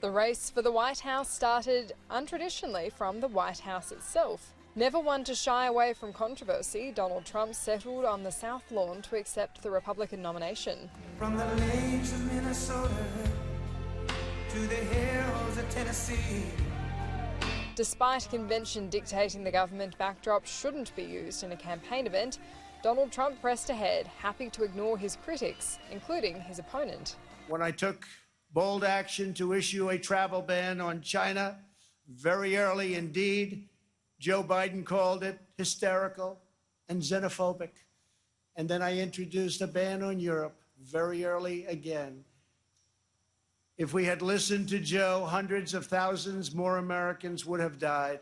The race for the White House started untraditionally from the White House itself. Never one to shy away from controversy, Donald Trump settled on the South Lawn to accept the Republican nomination. From the lakes of Minnesota to the hills of Tennessee. Despite convention dictating the government backdrop shouldn't be used in a campaign event, Donald Trump pressed ahead, happy to ignore his critics, including his opponent. When I took bold action to issue a travel ban on China, very early indeed, Joe Biden called it hysterical and xenophobic. And then I introduced a ban on Europe very early again. If we had listened to Joe, hundreds of thousands more Americans would have died.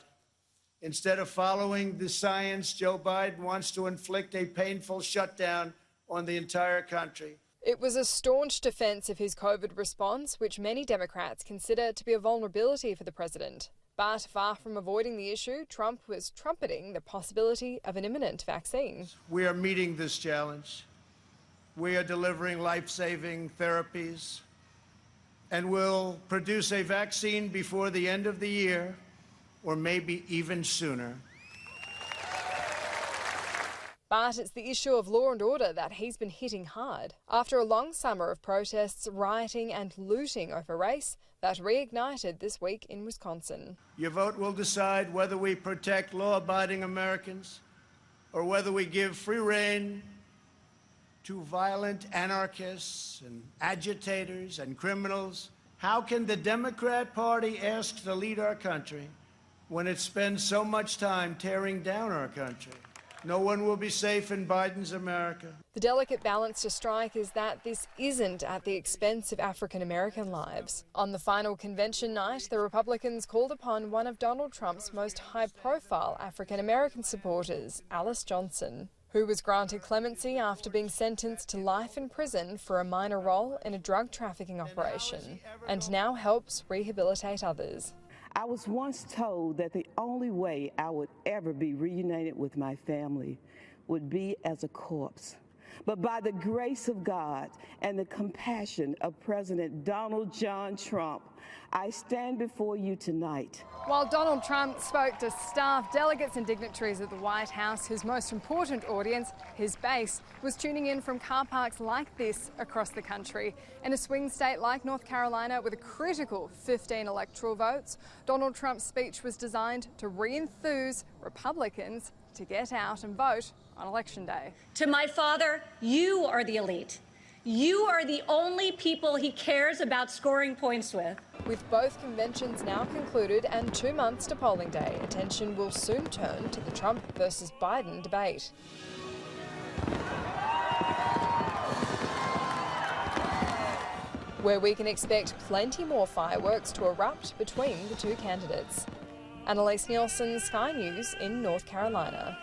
Instead of following the science, Joe Biden wants to inflict a painful shutdown on the entire country. It was a staunch defence of his COVID response, which many Democrats consider to be a vulnerability for the president. But far from avoiding the issue, Trump was trumpeting the possibility of an imminent vaccine. We are meeting this challenge. We are delivering life-saving therapies and will produce a vaccine before the end of the year, or maybe even sooner. But it's the issue of law and order that he's been hitting hard. After a long summer of protests, rioting and looting over race, that reignited this week in Wisconsin. Your vote will decide whether we protect law-abiding Americans or whether we give free rein to violent anarchists and agitators and criminals. How can the Democrat Party ask to lead our country when it spends so much time tearing down our country? No one will be safe in Biden's America. The delicate balance to strike is that this isn't at the expense of African American lives. On the final convention night, the Republicans called upon one of Donald Trump's most high-profile African American supporters, Alice Johnson, who was granted clemency after being sentenced to life in prison for a minor role in a drug trafficking operation, and now helps rehabilitate others. I was once told that the only way I would ever be reunited with my family would be as a corpse. But by the grace of God and the compassion of President Donald John Trump, I stand before you tonight. While Donald Trump spoke to staff, delegates and dignitaries at the White House, his most important audience, his base, was tuning in from car parks like this across the country. In a swing state like North Carolina with a critical 15 electoral votes, Donald Trump's speech was designed to re-enthuse Republicans to get out and vote on Election Day. To my father, you are the elite. You are the only people he cares about scoring points with. With both conventions now concluded and 2 months to polling day, attention will soon turn to the Trump versus Biden debate. Where we can expect plenty more fireworks to erupt between the two candidates. Annalise Nielsen, Sky News in North Carolina.